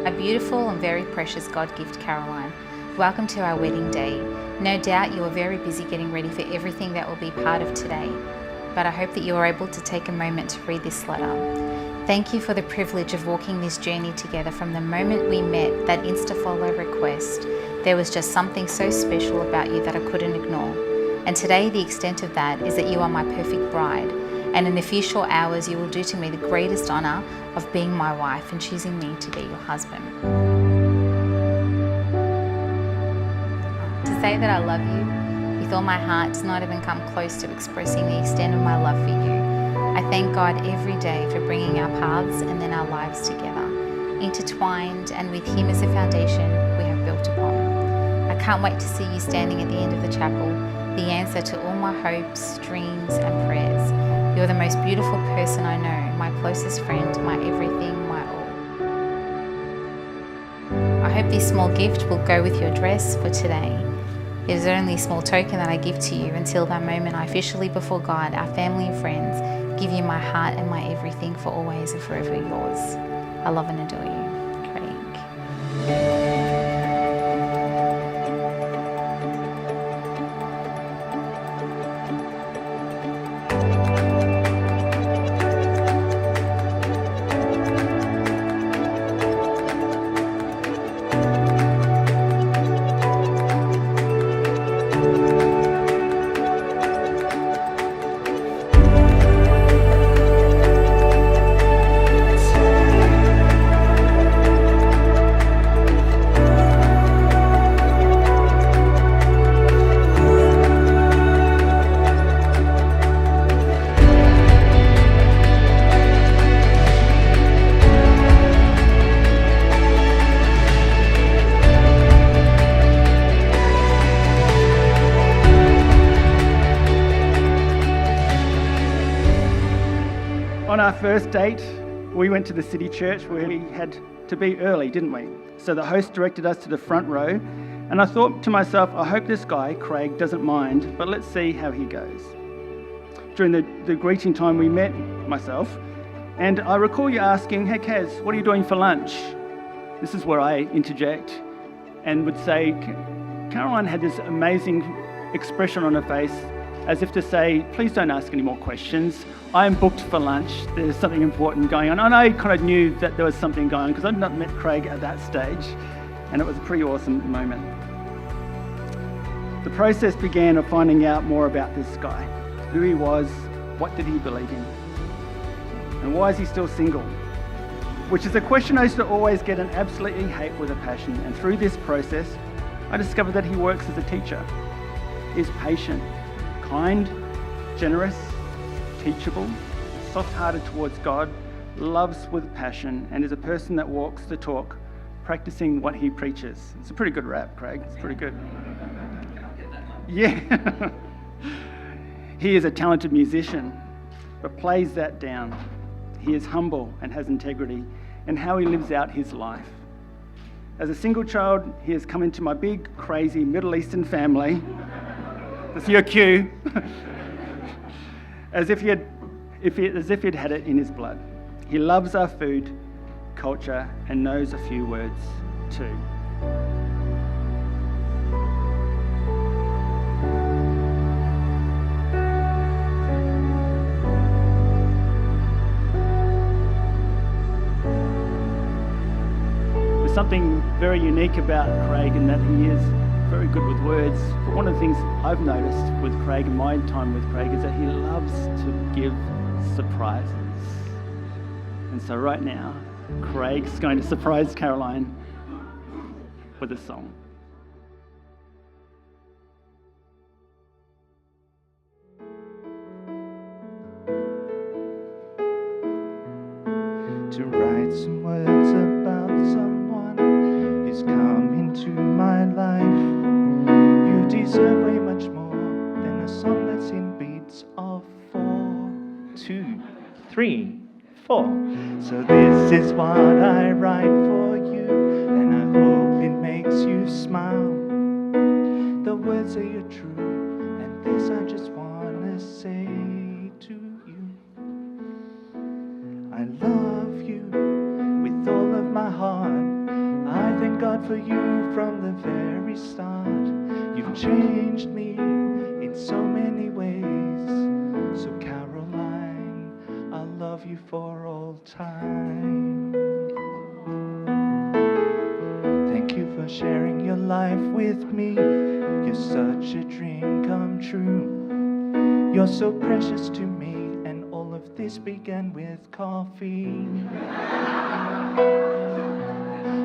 A beautiful and very precious God gift, Caroline. Welcome to our wedding day. No doubt you are very busy getting ready for everything that will be part of today, but I hope that you are able to take a moment to read this letter. Thank you for the privilege of walking this journey together from the moment we met, that Insta-follow request. There was just something so special about you that I couldn't ignore. And today the extent of that is that you are my perfect bride. And in a few short hours you will do to me the greatest honour of being my wife and choosing me to be your husband. To say that I love you with all my heart does not even come close to expressing the extent of my love for you. I thank God every day for bringing our paths and then our lives together, intertwined, and with Him as a foundation we have built upon. I can't wait to see you standing at the end of the chapel, the answer to all my hopes, dreams and prayers. You're the most beautiful person I know, my closest friend, my everything, my all. I hope this small gift will go with your dress for today. It is only a small token that I give to you until that moment I officially before God, our family and friends, give you my heart and my everything for always and forever yours. I love and adore you, Craig. On our first date, we went to the city church where we had to be early, didn't we? So the host directed us to the front row, and I thought to myself, I hope this guy, Craig, doesn't mind, but let's see how he goes. During the greeting time, we met myself, and I recall you asking, hey Kaz, what are you doing for lunch? This is where I interject and would say, Caroline had this amazing expression on her face, as if to say, please don't ask any more questions. I am booked for lunch. There's something important going on. And I kind of knew that there was something going on because I'd not met Craig at that stage, and it was a pretty awesome moment. The process began of finding out more about this guy, who he was, what did he believe in, and why is he still single? Which is a question I used to always get and absolutely hate with a passion. And through this process, I discovered that he works as a teacher, is patient, kind, generous, teachable, soft-hearted towards God, loves with passion, and is a person that walks the talk, practicing what he preaches. It's a pretty good rap, Craig. It's pretty good. Yeah. He is a talented musician, but plays that down. He is humble and has integrity in how he lives out his life. As a single child, he has come into my big, crazy Middle Eastern family. That's your cue. as if he'd had it in his blood. He loves our food, culture, and knows a few words too. There's something very unique about Craig in that he is very good with words. But one of the things I've noticed with Craig and my time with Craig is that he loves to give surprises. And so right now, Craig's going to surprise Caroline with a song. To write some words about someone who's come into my life. You deserve way much more than a song that's in beats of 4, 2, 3, 4. So this is what I write for you, and I hope it makes you smile. The words are your truth, and this I just wanna say to you. I love you with all of my heart. very start. You've changed me in so many ways. So Caroline, I'll love you for all time. Thank you for sharing your life with me. You're such a dream come true. You're so precious to me, and all of this began with coffee.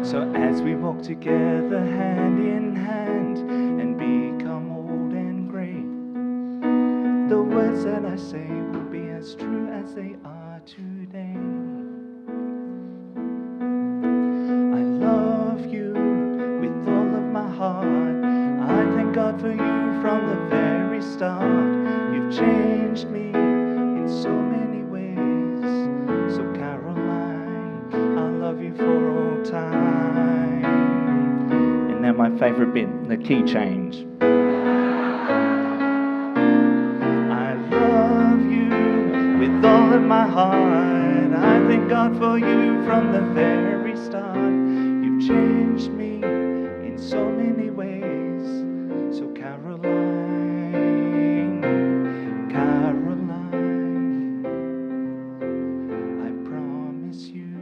So as we walk together hand in hand and become old and grey, the words that I say will be as true as they are today. I love you with all of my heart. I thank God for you from the very start. You've changed me in so many ways. So Caroline, I love you for all time. And now my favourite bit, the key change. I love you with all of my heart. I thank God for you from the very start. You've changed me in so many ways. So Caroline, Caroline, I promise you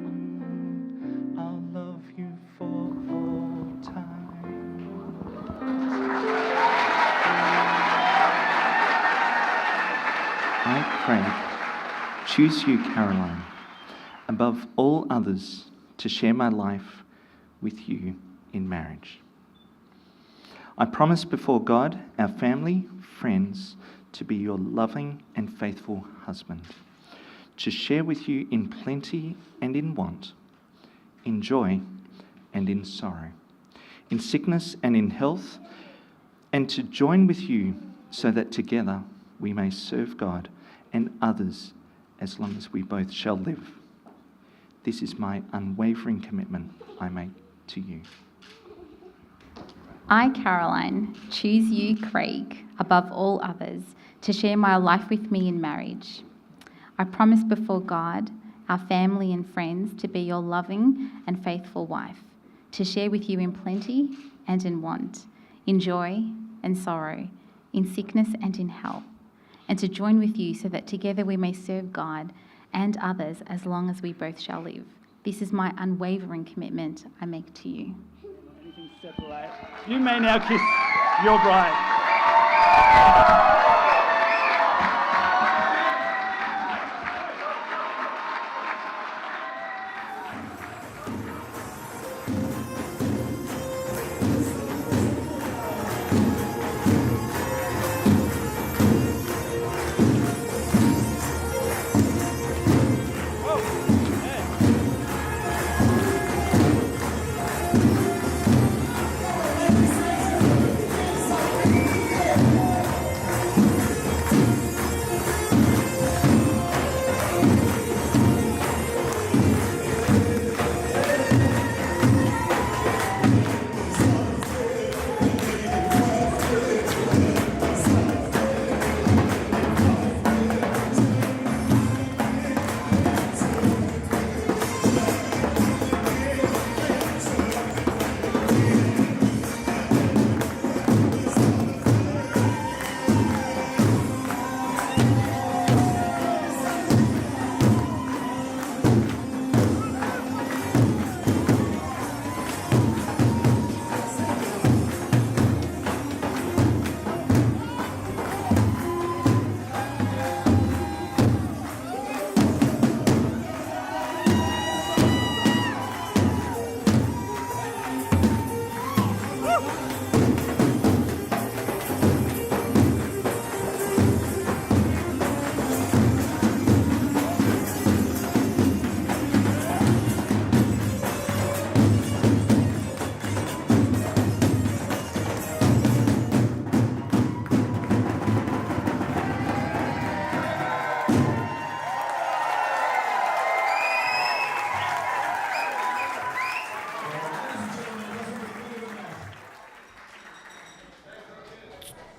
I'll love you for all time. I, Craig, choose you, Caroline, above all others to share my life with you in marriage. I promise before God, our family, friends, to be your loving and faithful husband, to share with you in plenty and in want, in joy and in sorrow, in sickness and in health, and to join with you so that together we may serve God and others as long as we both shall live. This is my unwavering commitment I make to you. I, Caroline, choose you, Craig, above all others, to share my life with me in marriage. I promise before God, our family and friends, to be your loving and faithful wife, to share with you in plenty and in want, in joy and sorrow, in sickness and in health, and to join with you so that together we may serve God and others as long as we both shall live. This is my unwavering commitment I make to you. Anything separate. You may now kiss your bride.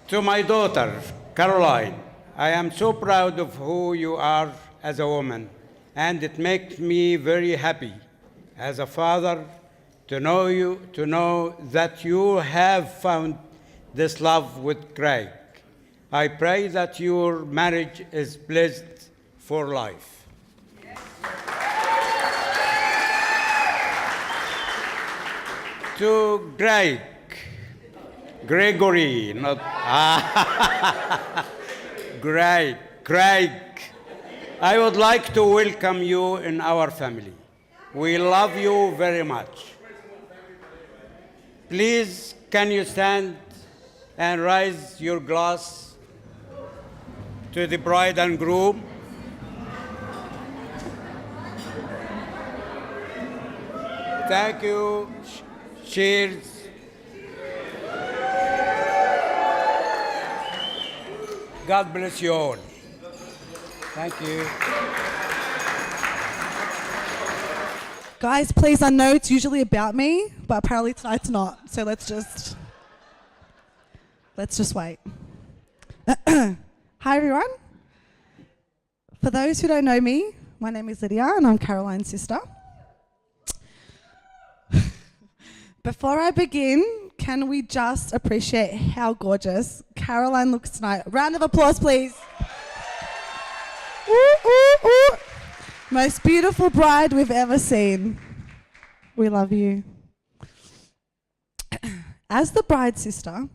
To my daughter, Caroline, I am so proud of who you are as a woman, and it makes me very happy as a father to know you, to know that you have found this love with Craig. I pray that your marriage is blessed for life. To Gregory, not Craig, I would like to welcome you in our family. We love you very much. Please, can you stand and raise your glass to the bride and groom? Thank you. Cheers. God bless you all. Thank you. Guys, please, I know it's usually about me, but apparently tonight's not. So let's just wait. Hi, everyone. For those who don't know me, my name is Lydia, and I'm Caroline's sister. Before I begin, can we just appreciate how gorgeous Caroline looks tonight? Round of applause, please. Ooh, ooh, ooh. Most beautiful bride we've ever seen. We love you. As the bride's sister,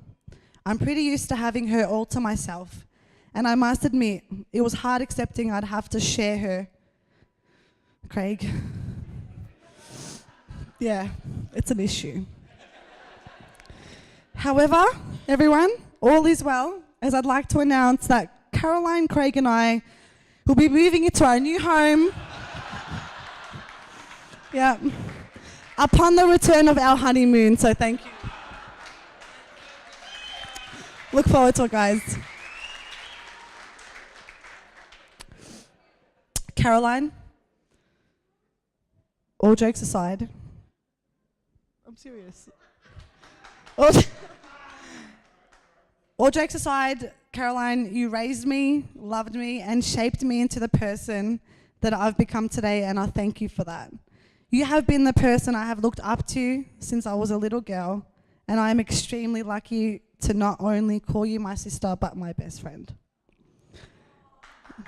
I'm pretty used to having her all to myself. And I must admit, it was hard accepting I'd have to share her. Craig. Yeah, it's an issue. However, everyone, all is well, as I'd like to announce that Caroline, Craig and I will be moving into our new home. Yeah. Upon the return of our honeymoon, so thank you. Look forward to it, guys. Caroline, all jokes aside, I'm serious. All jokes aside, Caroline, you raised me, loved me, and shaped me into the person that I've become today, and I thank you for that. You have been the person I have looked up to since I was a little girl, and I am extremely lucky to not only call you my sister, but my best friend.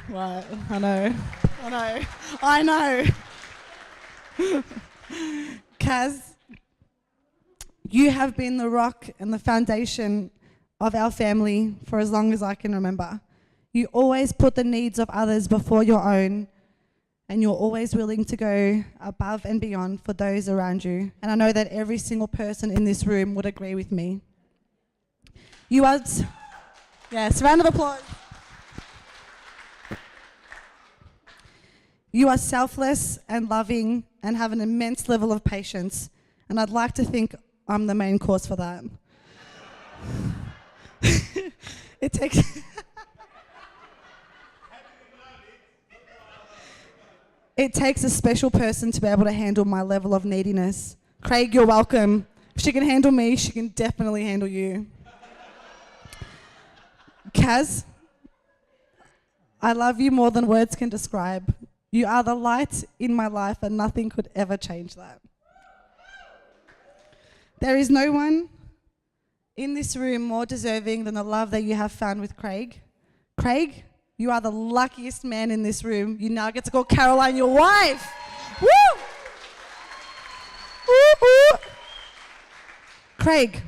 Right, I know. Kaz, you have been the rock and the foundation of our family for as long as I can remember. You always put the needs of others before your own, and you're always willing to go above and beyond for those around you. And I know that every single person in this room would agree with me. You are, yes, round of applause. You are selfless and loving and have an immense level of patience. And I'd like to think I'm the main cause for that. It takes... It takes a special person to be able to handle my level of neediness. Craig, you're welcome. If she can handle me, she can definitely handle you. Kaz, I love you more than words can describe. You are the light in my life and nothing could ever change that. There is no one in this room more deserving than the love that you have found with Craig. Craig, you are the luckiest man in this room. You now get to call Caroline your wife. Woo! Woo, woo. Craig,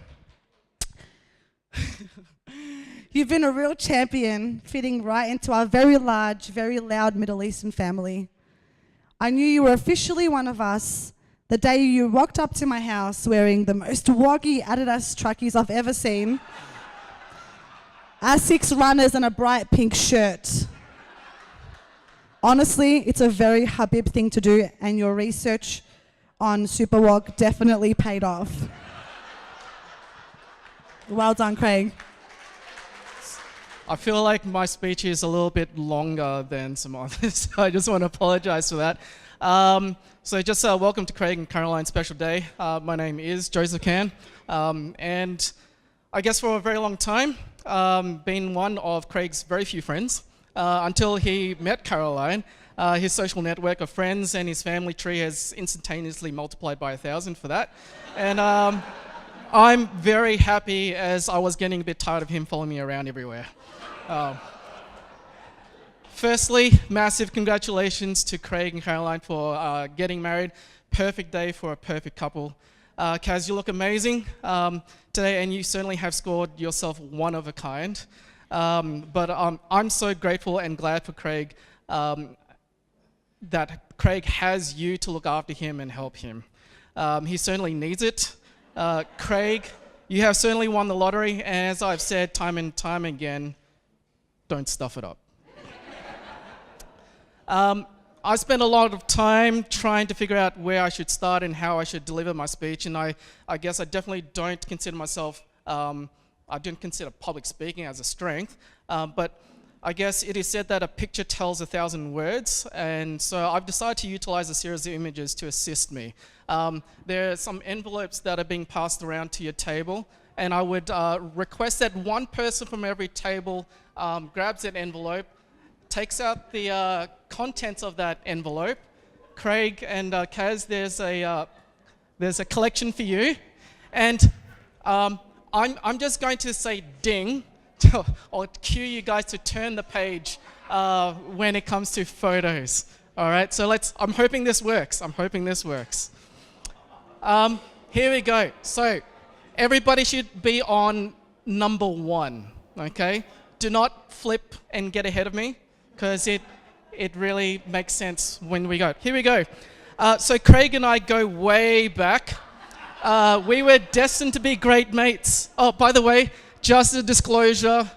you've been a real champion, fitting right into our very large, very loud Middle Eastern family. I knew you were officially one of us the day you walked up to my house wearing the most woggy Adidas truckies I've ever seen, Asics runners and a bright pink shirt. Honestly, it's a very Habib thing to do, and your research on Superwog definitely paid off. Well done, Craig. I feel like my speech is a little bit longer than some others, so I just want to apologize for that. So just welcome to Craig and Caroline's special day. My name is Joseph Can, and I guess for a very long time, been one of Craig's very few friends until he met Caroline. His social network of friends and his family tree has instantaneously multiplied by 1,000 for that. And I'm very happy, as I was getting a bit tired of him following me around everywhere. Firstly, massive congratulations to Craig and Caroline for getting married. Perfect day for a perfect couple. Kaz, you look amazing today, and you certainly have scored yourself one of a kind. But I'm so grateful and glad for Craig that Craig has you to look after him and help him. He certainly needs it. Craig, you have certainly won the lottery, and as I've said time and time again, don't stuff it up. I spent a lot of time trying to figure out where I should start and how I should deliver my speech, and I guess I definitely don't consider myself, I don't consider public speaking as a strength, but I guess it is said that a picture tells 1,000 words, and so I've decided to utilize a series of images to assist me. There are some envelopes that are being passed around to your table, and I would request that one person from every table grabs that envelope, takes out the contents of that envelope. Craig and Kaz, there's a collection for you, and I'm just going to say ding, or cue you guys to turn the page when it comes to photos. All right, so I'm hoping this works. Here we go. So everybody should be on number 1, okay? Do not flip and get ahead of me, because it really makes sense when we go. Here we go. So Craig and I go way back. We were destined to be great mates. Oh, by the way, just a disclosure,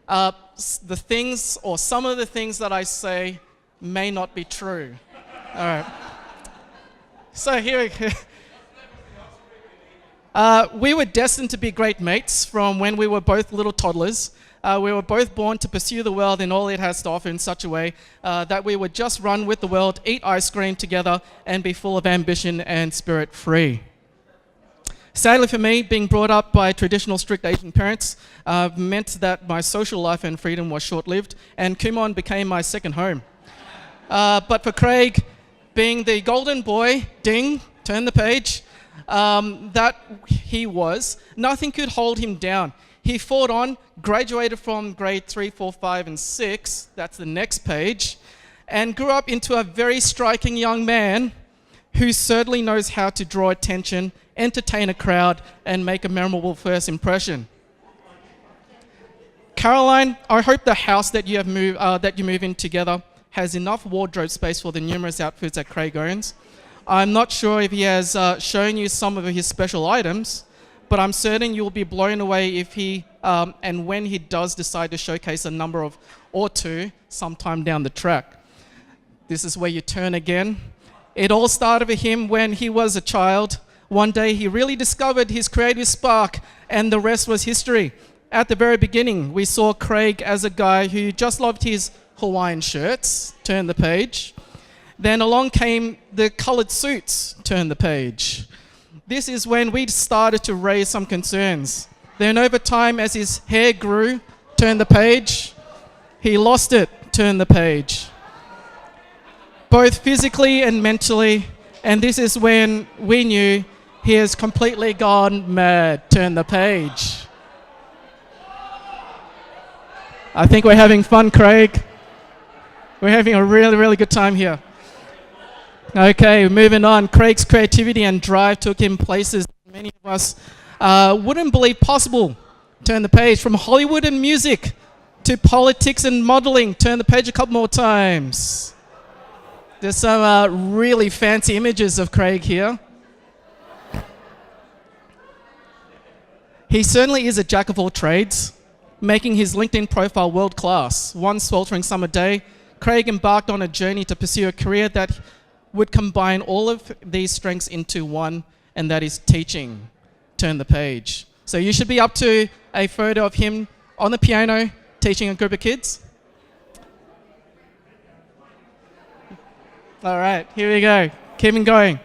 the things or some of the things that I say may not be true. All right. So here we go. We were destined to be great mates from when we were both little toddlers. We were both born to pursue the world and all it has to offer in such a way that we would just run with the world, eat ice cream together, and be full of ambition and spirit free. Sadly for me, being brought up by traditional strict Asian parents meant that my social life and freedom was short-lived, and Kumon became my second home. But for Craig, being the golden boy, ding, turn the page, that he was, nothing could hold him down. He fought on, graduated from grade 3, 4, 5, and 6, that's the next page, and grew up into a very striking young man who certainly knows how to draw attention, entertain a crowd, and make a memorable first impression. Caroline, I hope the house that you move in together has enough wardrobe space for the numerous outfits that Craig owns. I'm not sure if he has shown you some of his special items, but I'm certain you'll be blown away if he and when he does decide to showcase a number of or two sometime down the track. This is where you turn again. It all started for him when he was a child. One day he really discovered his creative spark, and the rest was history. At the very beginning, we saw Craig as a guy who just loved his Hawaiian shirts, turn the page. Then along came the coloured suits, turn the page. This is when we started to raise some concerns. Then over time, as his hair grew, turn the page, he lost it, turn the page. Both physically and mentally, and this is when we knew he has completely gone mad, turn the page. I think we're having fun, Craig. We're having a really, really good time here. Okay, moving on. Craig's creativity and drive took him places many of us wouldn't believe possible. Turn the page. From Hollywood and music to politics and modeling. Turn the page a couple more times. There's some really fancy images of Craig here. He certainly is a jack of all trades, making his LinkedIn profile world class. One sweltering summer day, Craig embarked on a journey to pursue a career that would combine all of these strengths into one, and that is teaching. Turn the page. So you should be up to a photo of him on the piano teaching a group of kids. All right, here we go. Keeping going.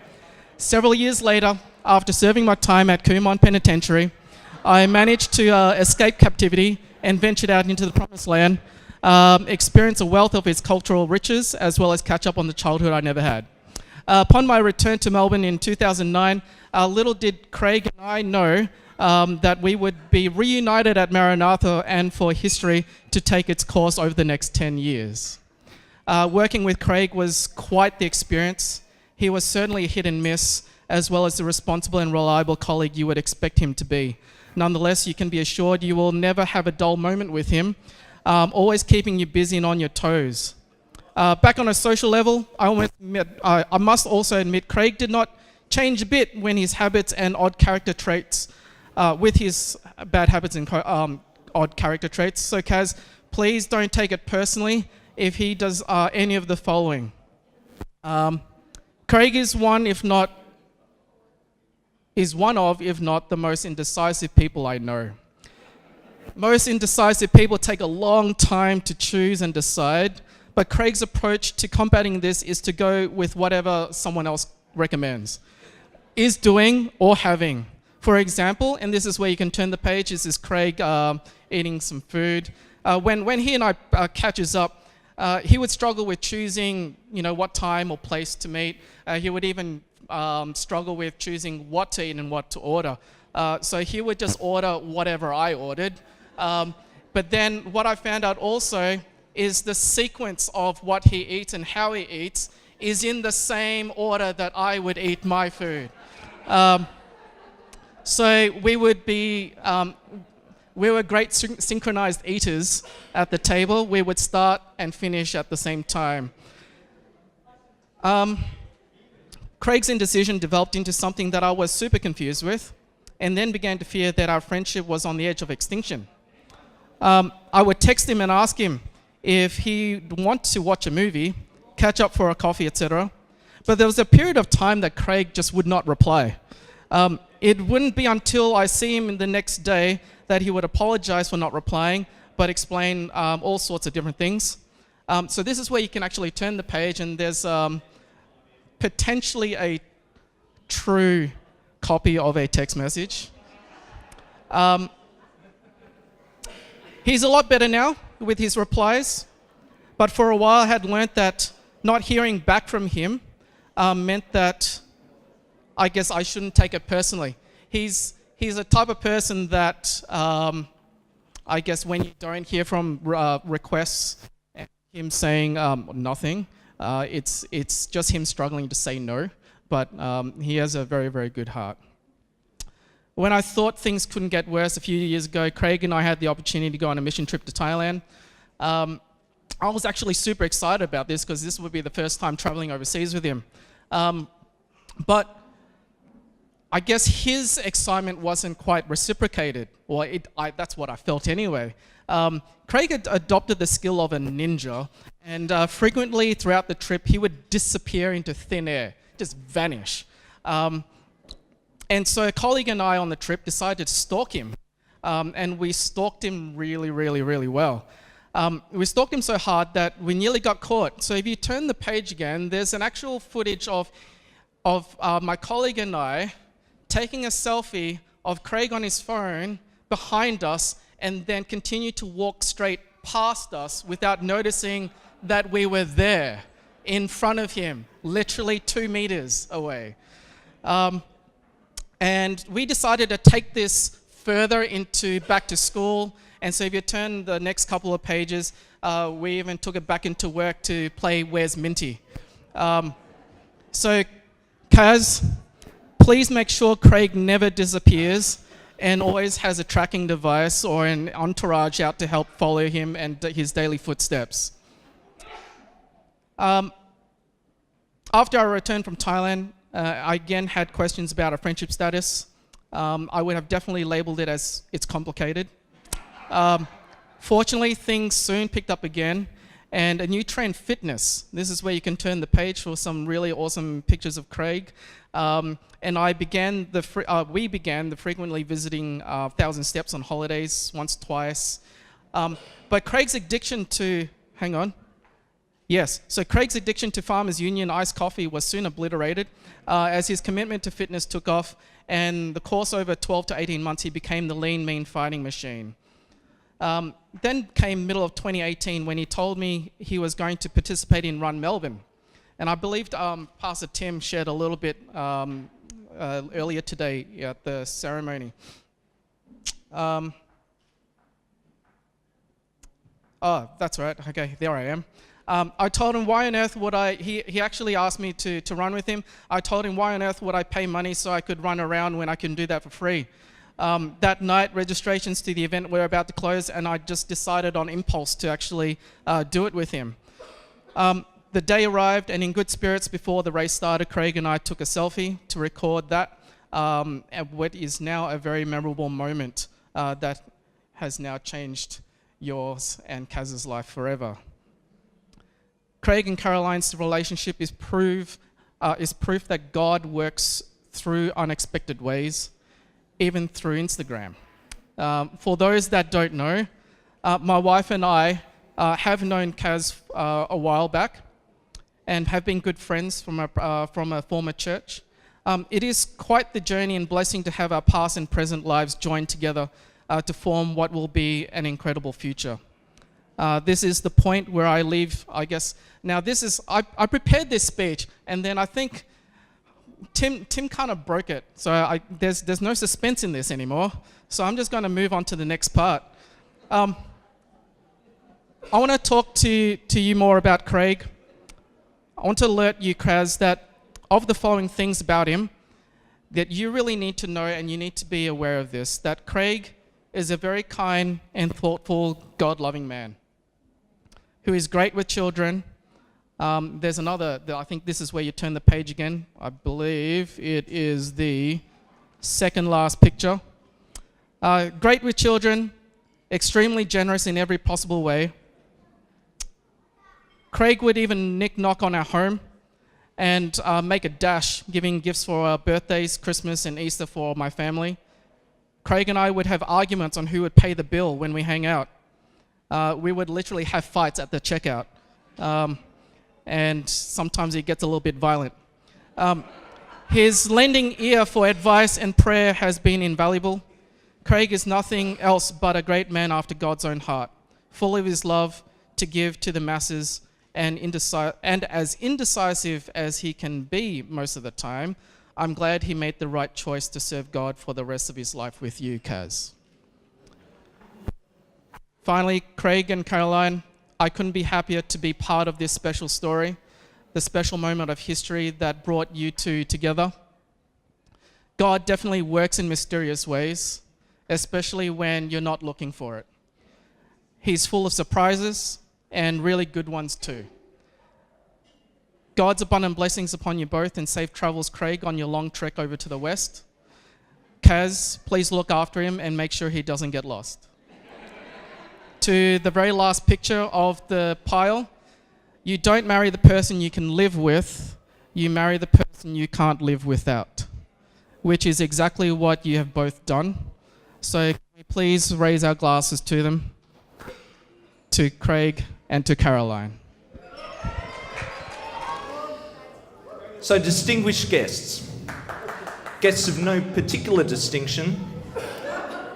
Several years later, after serving my time at Kumon Penitentiary, I managed to escape captivity and ventured out into the promised land. experience a wealth of its cultural riches, as well as catch up on the childhood I never had. Upon my return to Melbourne in 2009, little did Craig and I know that we would be reunited at Maranatha and for history to take its course over the next 10 years. Working with Craig was quite the experience. He was certainly a hit and miss, as well as the responsible and reliable colleague you would expect him to be. Nonetheless, you can be assured you will never have a dull moment with him, always keeping you busy and on your toes. Back on a social level, I must also admit Craig did not change a bit when his habits and odd character traits, with his bad habits and odd character traits. So Kaz, please don't take it personally if he does any of the following. Craig is one of, if not the most indecisive people I know. Most indecisive people take a long time to choose and decide, but Craig's approach to combating this is to go with whatever someone else recommends, is doing or having. For example, and this is where you can turn the page, this is Craig eating some food. When he and I catches up, he would struggle with choosing, what time or place to meet. He would even struggle with choosing what to eat and what to order. So he would just order whatever I ordered. But then what I found out also is the sequence of what he eats and how he eats is in the same order that I would eat my food. So we would be, we were great synchronized eaters at the table. We would start and finish at the same time. Craig's indecision developed into something that I was super confused with, and then began to fear that our friendship was on the edge of extinction. I would text him and ask him if he'd want to watch a movie, catch up for a coffee, etc. But there was a period of time that Craig just would not reply. It wouldn't be until I see him the next day that he would apologize for not replying, but explain all sorts of different things. So this is where you can actually turn the page, and there's potentially a true copy of a text message. He's a lot better now with his replies, but for a while I had learnt that not hearing back from him meant that I guess I shouldn't take it personally. He's a type of person that I guess when you don't hear from requests, and him saying nothing, it's just him struggling to say no, but he has a very, very good heart. When I thought things couldn't get worse a few years ago, Craig and I had the opportunity to go on a mission trip to Thailand. I was actually super excited about this because this would be the first time traveling overseas with him. But I guess his excitement wasn't quite reciprocated, or that's what I felt anyway. Craig had adopted the skill of a ninja, and frequently throughout the trip he would disappear into thin air, just vanish. And so a colleague and I on the trip decided to stalk him, and we stalked him really, really, really well. We stalked him so hard that we nearly got caught. So if you turn the page again, there's an actual footage of my colleague and I taking a selfie of Craig on his phone behind us, and then continue to walk straight past us without noticing that we were there in front of him, literally 2 meters away. And we decided to take this further into back to school. And so if you turn the next couple of pages, we even took it back into work to play Where's Minty. So Kaz, please make sure Craig never disappears and always has a tracking device or an entourage out to help follow him and his daily footsteps. After I returned from Thailand, I again had questions about our friendship status. I would have definitely labeled it as it's complicated. Fortunately, things soon picked up again, and a new trend, fitness. This is where you can turn the page for some really awesome pictures of Craig. And we began the frequently visiting 1,000 Steps on holidays, once, twice. But Craig's addiction to, Craig's addiction to Farmers Union iced coffee was soon obliterated as his commitment to fitness took off, and the course over 12 to 18 months he became the lean, mean fighting machine. Then came middle of 2018 when he told me he was going to participate in Run Melbourne. And I believe Pastor Tim shared a little bit earlier today at the ceremony. Oh, that's right. Okay, there I am. I told him why on earth would he actually asked me to run with him. I told him why on earth would I pay money so I could run around when I can do that for free. That night, registrations to the event were about to close, and I just decided on impulse to actually do it with him. The day arrived, and in good spirits before the race started, Craig and I took a selfie to record that, at what is now a very memorable moment that has now changed yours and Kaz's life forever. Craig and Caroline's relationship is proof that God works through unexpected ways, even through Instagram. For those that don't know, my wife and I have known Kaz a while back and have been good friends from a former church. It is quite the journey and blessing to have our past and present lives joined together to form what will be an incredible future. This is the point where I leave, I guess. Now I prepared this speech, and then I think Tim kind of broke it. So there's no suspense in this anymore. So I'm just going to move on to the next part. I want to talk to you more about Craig. I want to alert you, Kaz, that of the following things about him that you really need to know, and you need to be aware of this, that Craig is a very kind and thoughtful, God-loving man who is great with children. There's another, I think this is where you turn the page again. I believe it is the second last picture. Great with children, extremely generous in every possible way. Craig would even knock on our home and make a dash, giving gifts for our birthdays, Christmas and Easter for my family. Craig and I would have arguments on who would pay the bill when we hang out. We would literally have fights at the checkout. And sometimes it gets a little bit violent. His lending ear for advice and prayer has been invaluable. Craig is nothing else but a great man after God's own heart, full of his love to give to the masses, and as indecisive as he can be most of the time. I'm glad he made the right choice to serve God for the rest of his life with you, Kaz. Finally, Craig and Caroline, I couldn't be happier to be part of this special story, the special moment of history that brought you two together. God definitely works in mysterious ways, especially when you're not looking for it. He's full of surprises, and really good ones too. God's abundant blessings upon you both, and safe travels, Craig, on your long trek over to the west. Kaz, please look after him and make sure he doesn't get lost. To the very last picture of the pile, you don't marry the person you can live with, you marry the person you can't live without, which is exactly what you have both done. So can we please raise our glasses to them, to Craig and to Caroline. So, distinguished guests of no particular distinction,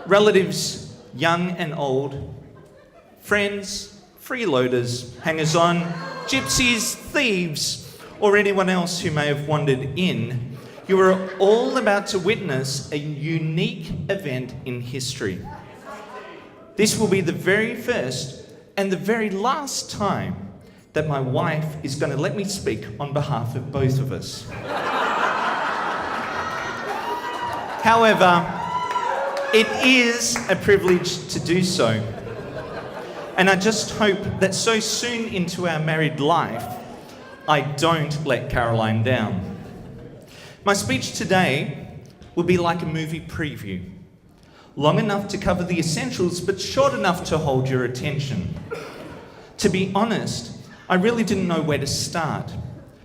relatives young and old, friends, freeloaders, hangers-on, gypsies, thieves, or anyone else who may have wandered in, you are all about to witness a unique event in history. This will be the very first and the very last time that my wife is going to let me speak on behalf of both of us. However, it is a privilege to do so. And I just hope that so soon into our married life, I don't let Caroline down. My speech today will be like a movie preview. Long enough to cover the essentials, but short enough to hold your attention. To be honest, I really didn't know where to start,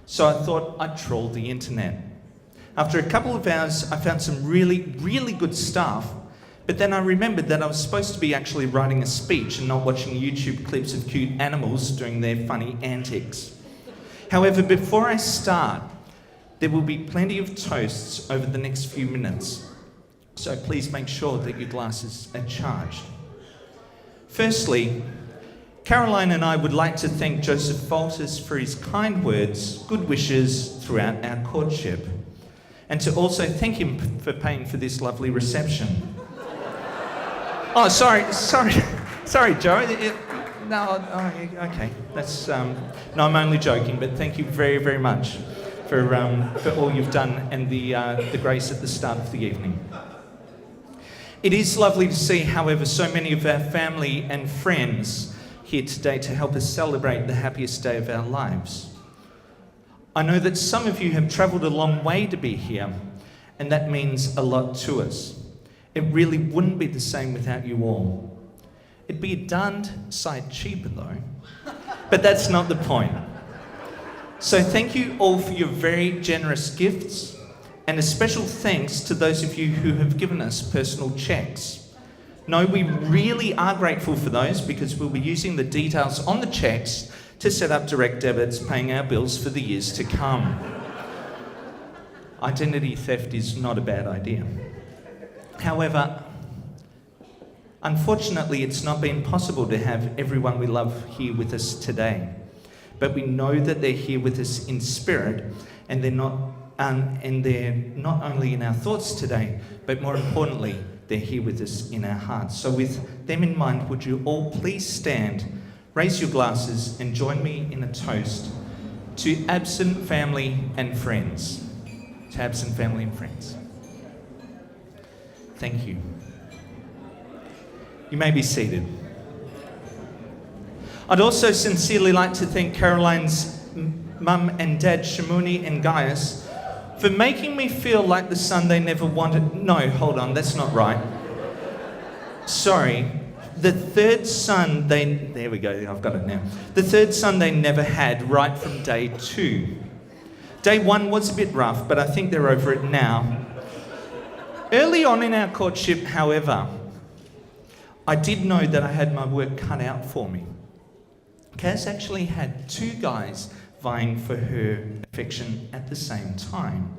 so I thought I'd troll the internet. After a couple of hours, I found some really, really good stuff, but then I remembered that I was supposed to be actually writing a speech and not watching YouTube clips of cute animals doing their funny antics. However, before I start, there will be plenty of toasts over the next few minutes, so please make sure that your glasses are charged. Firstly, Caroline and I would like to thank Joseph Folters for his kind words, good wishes throughout our courtship, and to also thank him for paying for this lovely reception. Oh, sorry, Joe. Okay. That's no, I'm only joking. But thank you very, very much for all you've done and the grace at the start of the evening. It is lovely to see, however, so many of our family and friends here today to help us celebrate the happiest day of our lives. I know that some of you have travelled a long way to be here, and that means a lot to us. It really wouldn't be the same without you all. It'd be a darned sight cheaper though, but that's not the point. So thank you all for your very generous gifts, and a special thanks to those of you who have given us personal cheques. No, we really are grateful for those because we'll be using the details on the cheques to set up direct debits paying our bills for the years to come. Identity theft is not a bad idea. However, unfortunately, it's not been possible to have everyone we love here with us today. But we know that they're here with us in spirit, and they're not only in our thoughts today, but more importantly, they're here with us in our hearts. So with them in mind, would you all please stand, raise your glasses, and join me in a toast to absent family and friends. To absent family and friends. Thank you. You may be seated. I'd also sincerely like to thank Caroline's mum and dad, Shamuni and Gaius, for making me feel like the son they never wanted. No, hold on, that's not right. Sorry. The third son there we go, I've got it now. The third son they never had right from day 2. Day 1 was a bit rough, but I think they're over it now. Early on in our courtship, however, I did know that I had my work cut out for me. Kaz actually had 2 guys vying for her affection at the same time.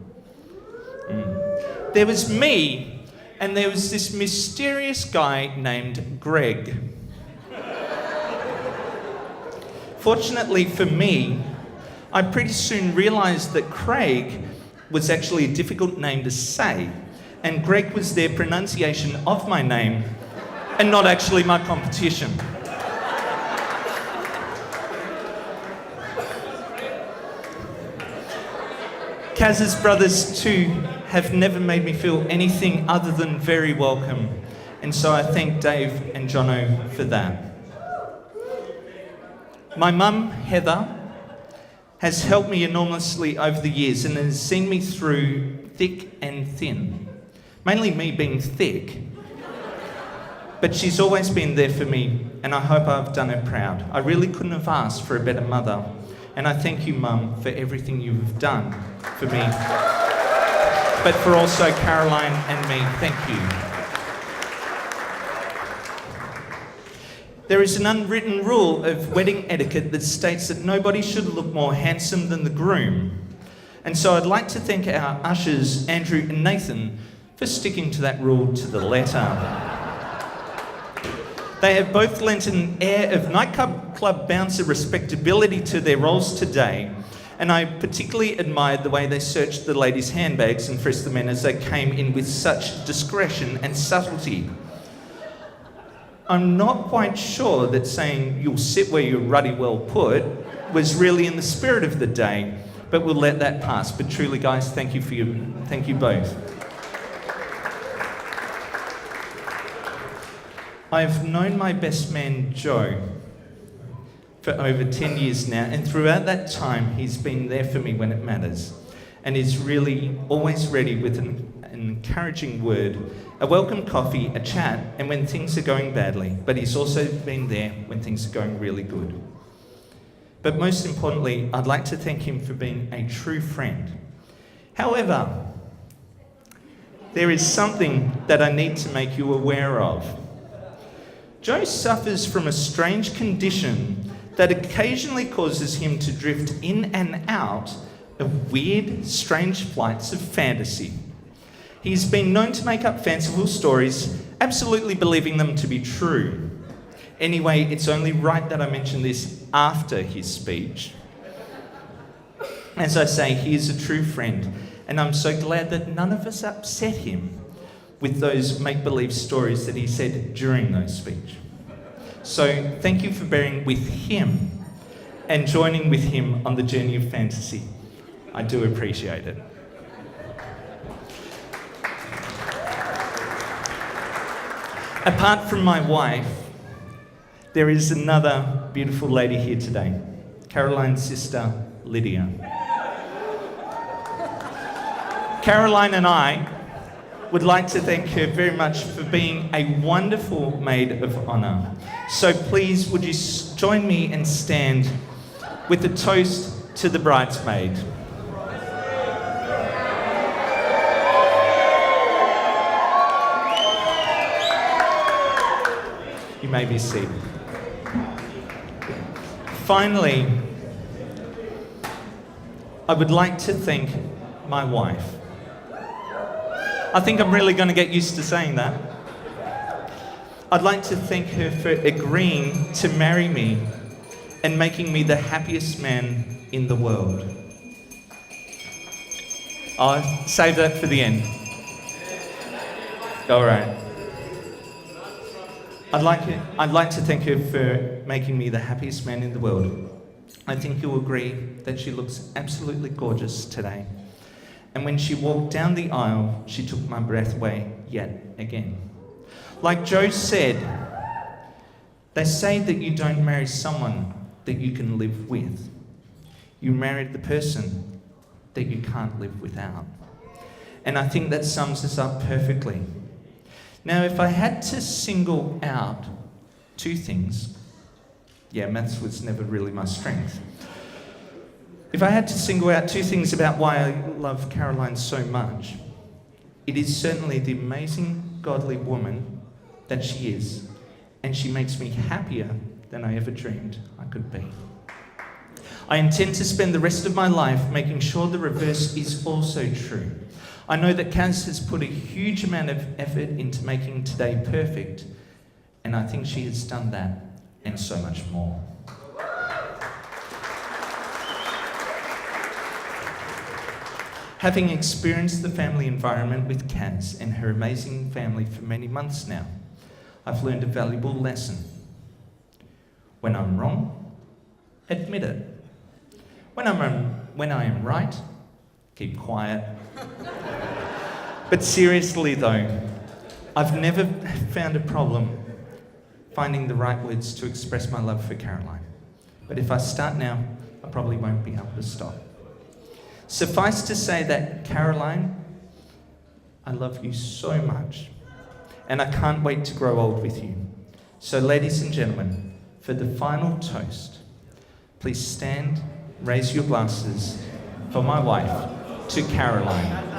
There was me, and there was this mysterious guy named Greg. Fortunately for me, I pretty soon realised that Craig was actually a difficult name to say, and Greg was their pronunciation of my name, and not actually my competition. Kaz's brothers too have never made me feel anything other than very welcome, and so I thank Dave and Jono for that. My mum, Heather, has helped me enormously over the years and has seen me through thick and thin. Mainly me being thick. But she's always been there for me, and I hope I've done her proud. I really couldn't have asked for a better mother. And I thank you, Mum, for everything you've done for me. But for also Caroline and me, thank you. There is an unwritten rule of wedding etiquette that states that nobody should look more handsome than the groom. And so I'd like to thank our ushers, Andrew and Nathan, for sticking to that rule to the letter. They have both lent an air of nightclub bouncer respectability to their roles today, and I particularly admired the way they searched the ladies' handbags and frisked the men as they came in with such discretion and subtlety. I'm not quite sure that saying "you'll sit where you're ruddy well put" was really in the spirit of the day, but we'll let that pass. But truly, guys, thank you both. I've known my best man, Joe, for over 10 years now, and throughout that time, he's been there for me when it matters, and is really always ready with an encouraging word, a welcome coffee, a chat, and when things are going badly, but he's also been there when things are going really good. But most importantly, I'd like to thank him for being a true friend. However, there is something that I need to make you aware of. Joe suffers from a strange condition that occasionally causes him to drift in and out of weird, strange flights of fantasy. He's been known to make up fanciful stories, absolutely believing them to be true. Anyway, it's only right that I mention this after his speech. As I say, he is a true friend, and I'm so glad that none of us upset him with those make-believe stories that he said during those speech. So thank you for bearing with him and joining with him on the journey of fantasy. I do appreciate it. Apart from my wife, there is another beautiful lady here today, Caroline's sister, Lydia. Caroline and I would like to thank her very much for being a wonderful maid of honour. So please, would you join me and stand with a toast to the bridesmaid. You may be seated. Finally, I would like to thank my wife. I think I'm really going to get used to saying that. I'd like to thank her for agreeing to marry me and making me the happiest man in the world. I'll save that for the end. All right. I'd like to thank her for making me the happiest man in the world. I think you'll agree that she looks absolutely gorgeous today. And when she walked down the aisle, she took my breath away yet again. Like Joe said, they say that you don't marry someone that you can live with. You marry the person that you can't live without. And I think that sums us up perfectly. Now, if I had to single out two things, maths was never really my strength. If I had to single out two things about why I love Caroline so much, it is certainly the amazing, godly woman that she is, and she makes me happier than I ever dreamed I could be. I intend to spend the rest of my life making sure the reverse is also true. I know that Kaz has put a huge amount of effort into making today perfect, and I think she has done that and so much more. Having experienced the family environment with Kaz and her amazing family for many months now, I've learned a valuable lesson. When I'm wrong, admit it. When I am right, keep quiet. But seriously though, I've never found a problem finding the right words to express my love for Caroline. But if I start now, I probably won't be able to stop. Suffice to say that, Caroline, I love you so much, and I can't wait to grow old with you. So ladies and gentlemen, for the final toast, please stand, raise your glasses for my wife, to Caroline.